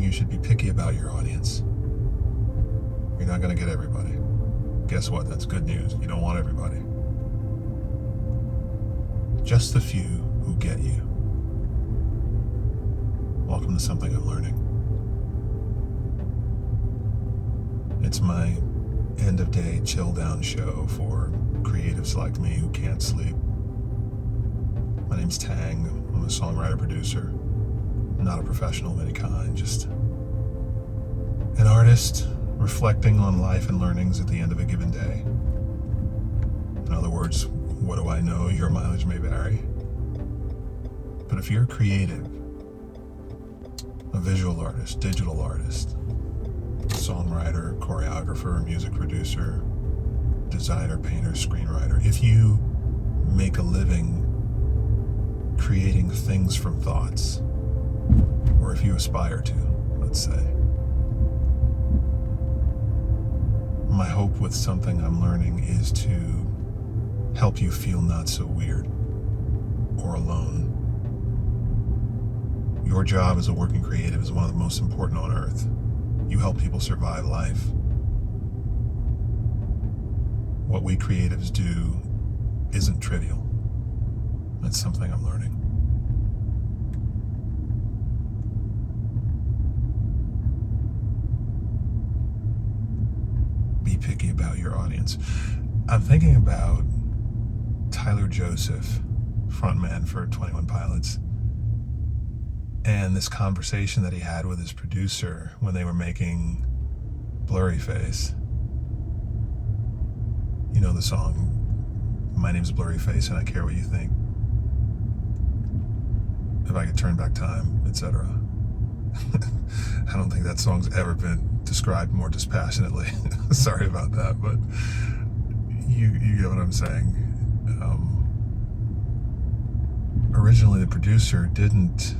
you should be picky about your audience. You're not going to get everybody. Guess what? That's good news. You don't want everybody. Just the few who get you. Welcome to Something I'm Learning. It's my end of day chill down show for creatives like me who can't sleep. My name's Tang. I'm a songwriter producer. Not a professional of any kind, just an artist reflecting on life and learnings at the end of a given day. In other words, what do I know? Your mileage may vary. But if you're a creative, a visual artist, digital artist, songwriter, choreographer, music producer, designer, painter, screenwriter, if you make a living creating things from thoughts, or if you aspire to, let's say, my hope with Something I'm Learning is to help you feel not so weird or alone. Your job as a working creative is one of the most important on earth. You help people survive life. What we creatives do isn't trivial. That's something I'm learning. Be picky about your audience. I'm thinking about Tyler Joseph, frontman for 21 Pilots, and this conversation that he had with his producer when they were making Blurry Face. You know the song, My Name's Blurry Face and I Care What You Think, If I Could Turn Back Time, etc. I don't think that song's ever been described more dispassionately. Sorry about that, but you get what I'm saying. Originally, the producer didn't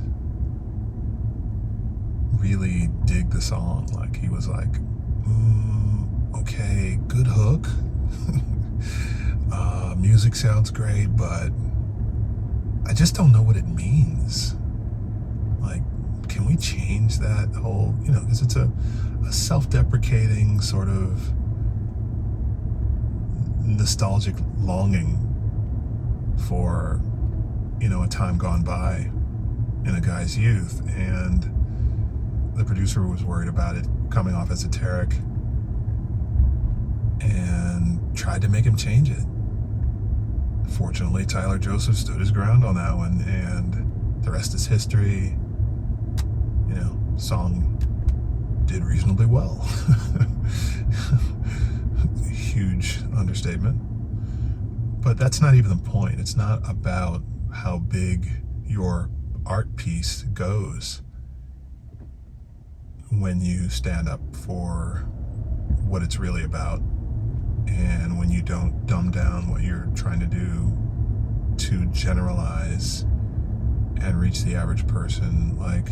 really dig the song. Like, he was like, okay, good hook. Music sounds great, but I just don't know what it means. Like, can we change that whole, because it's a self-deprecating sort of nostalgic longing for, a time gone by in a guy's youth. And the producer was worried about it coming off esoteric and tried to make him change it. Fortunately, Tyler Joseph stood his ground on that one, and the rest is history. The song did reasonably well. Huge understatement. But that's not even the point. It's not about how big your art piece goes when you stand up for what it's really about, and when you don't dumb down what you're trying to do to generalize and reach the average person. Like,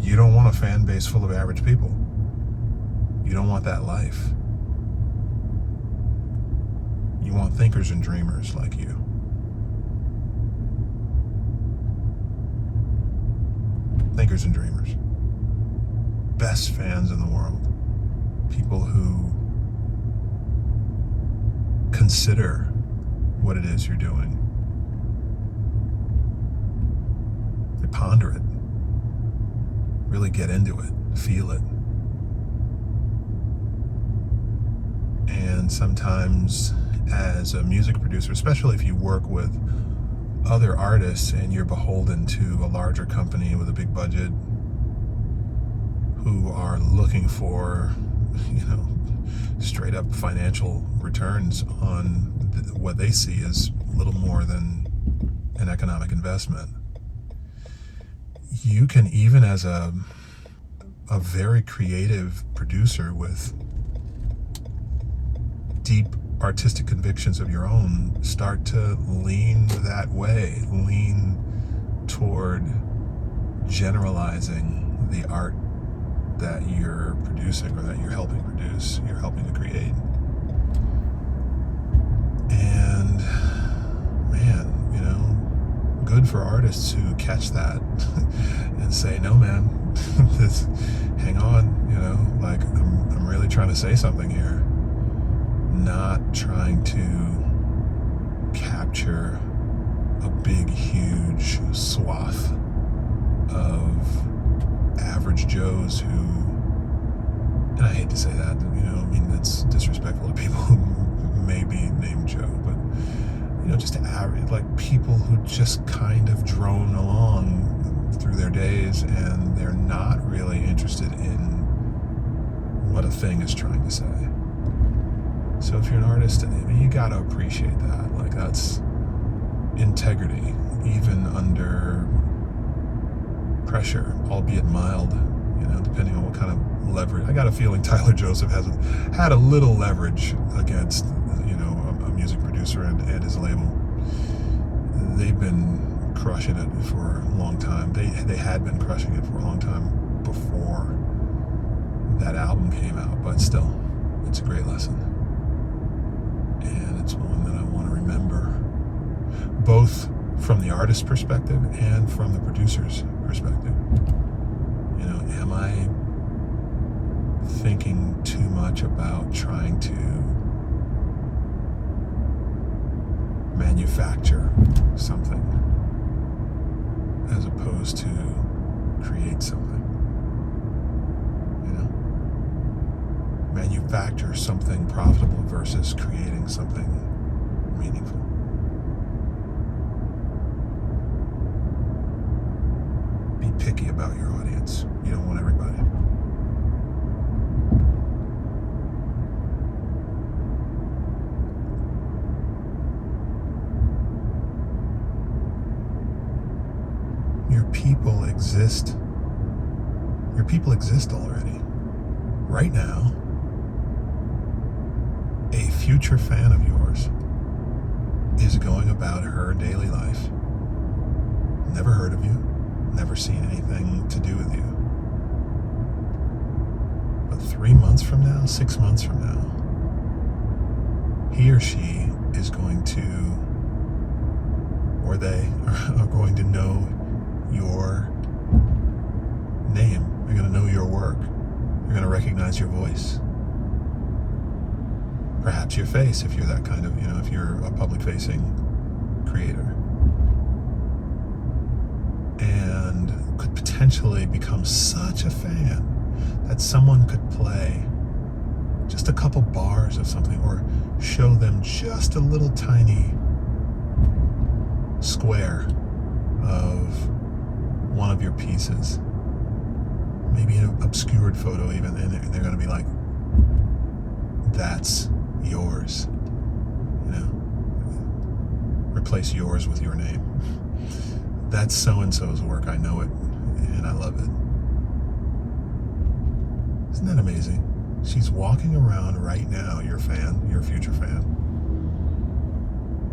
you don't want a fan base full of average people. You don't want that life. You want thinkers and dreamers like you. Thinkers and dreamers. Best fans in the world. People who consider what it is you're doing. They ponder it. Really get into it. Feel it. And sometimes as a music producer, especially if you work with other artists and you're beholden to a larger company with a big budget who are looking for, straight up financial returns on what they see as little more than an economic investment. You can, even as a very creative producer with deep artistic convictions of your own, start to lean that way, lean toward generalizing the art that you're producing or that you're helping produce, you're helping to create. And man, good for artists who catch that and say, no, man, hang on, like I'm really trying to say something here. Not trying to capture a big, huge swath of average Joes who, and I hate to say that, it's disrespectful to people who may be named Joe, but, just average, like people who just kind of drone along through their days and they're not really interested in what a thing is trying to say. So if you're an artist, you gotta appreciate that. Like, that's integrity, even under pressure, albeit mild, depending on what kind of leverage. I got a feeling Tyler Joseph has had a little leverage against, a music producer and his label. They've been crushing it for a long time. They had been crushing it for a long time before that album came out, but still, it's a great lesson. And it's one that I want to remember, both from the artist's perspective and from the producer's perspective. Am I thinking too much about trying to manufacture something as opposed to create something? Manufacture something profitable versus creating something meaningful. Be picky about your audience. You don't want everybody. Your people exist. Your people exist already. Right now, a future fan of yours is going about her daily life. Never heard of you, never seen anything to do with you. But 3 months from now, 6 months from now, he or she is going to, or they are going to know your name. They're going to know your work. They're going to recognize your voice. Perhaps your face, if you're that kind of, if you're a public-facing creator. And could potentially become such a fan that someone could play just a couple bars of something or show them just a little tiny square of one of your pieces, maybe an obscured photo even, and they're going to be like, that's yours. Replace yours with your name. That's so-and-so's work. I know it, and I love it. Isn't that amazing? She's walking around right now, your fan, your future fan,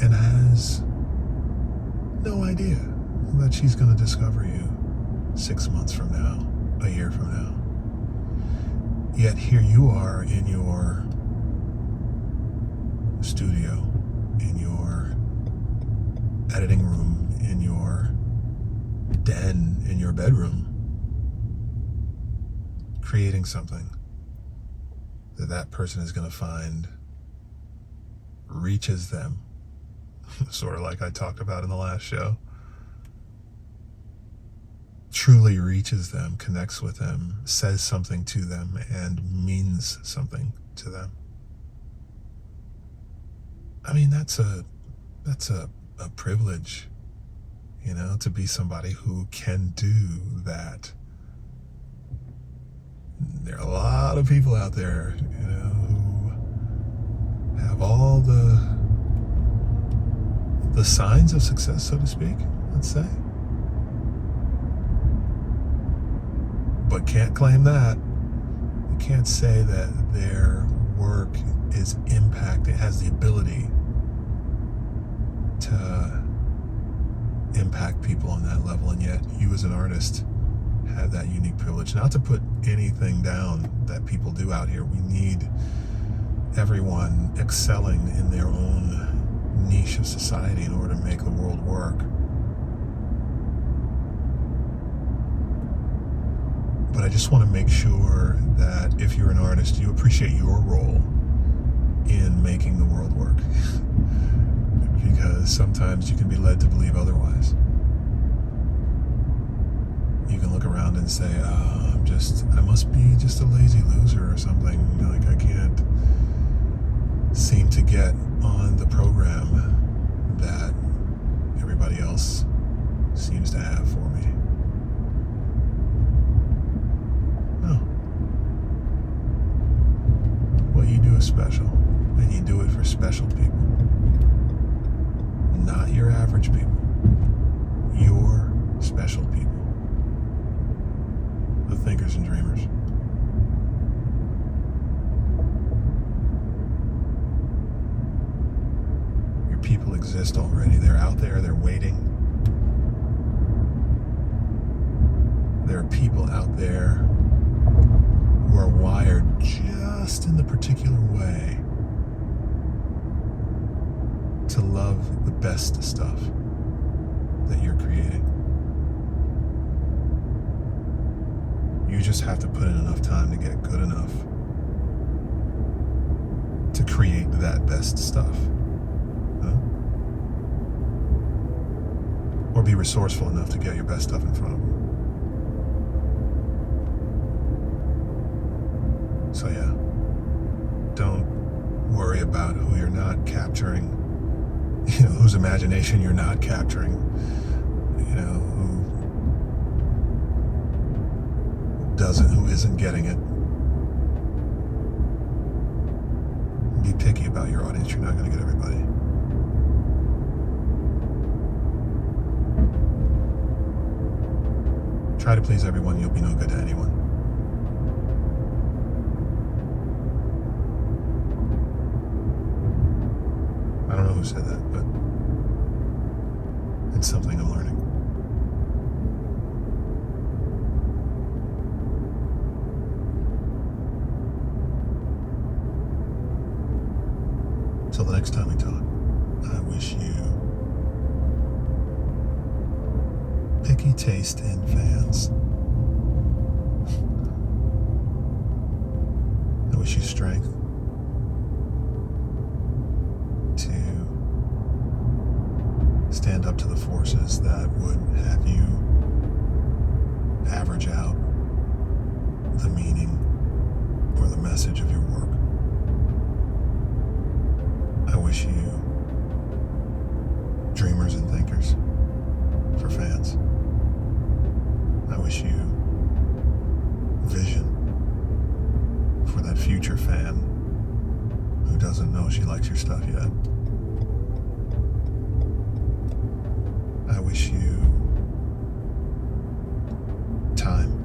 and has no idea that she's going to discover you 6 months from now, a year from now. Yet here you are in your studio, in your editing room, in your den, in your bedroom, creating something that person is going to find reaches them, sort of like I talked about in the last show. Truly reaches them, connects with them, says something to them, and means something to them. I mean, that's a privilege, to be somebody who can do that. There are a lot of people out there, who have all the signs of success, so to speak, let's say, but can't claim that. You can't say that their work is impact. It has the ability to impact people on that level, and yet you as an artist have that unique privilege. Not to put anything down that people do out here. We need everyone excelling in their own niche of society in order to make the world work. But I just want to make sure that if you're an artist, you appreciate your role in making the world work. Because sometimes you can be led to believe otherwise. You can look around and say, I must be just a lazy loser or something. Like I can't seem to get on the program that everybody else seems to have for me. No. What you do is special, and you do it for special people. Not your average people. Your special people. The thinkers and dreamers. Your people exist already. They're out there, they're waiting. There are people out there who are wired just in the particular way to love the best stuff that you're creating. You just have to put in enough time to get good enough to create that best stuff. Huh? Or be resourceful enough to get your best stuff in front of them. So yeah, don't worry about who you're not capturing, whose imagination you're not capturing, who isn't getting it. Be picky about your audience. You're not going to get everybody. Try to please everyone. You'll be no good to anyone. I don't know who said that, but it's something I'm learning. Till the next time we talk, I wish you picky taste in fans. I wish you strength to stand up to the forces that would have you average out the meaning or the message of your work. I wish you dreamers and thinkers for fans. I wish you vision for that future fan who doesn't know she likes your stuff yet. I wish you time.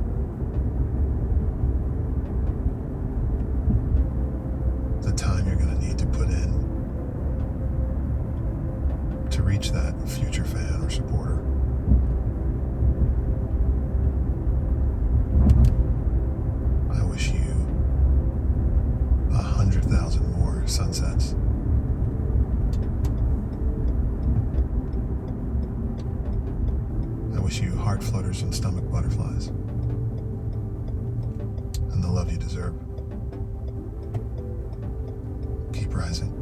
The time you're going to need to put in to reach that future fan or supporter. I wish you 100,000 more sunsets. I wish you heart flutters and stomach butterflies and the love you deserve. Keep rising.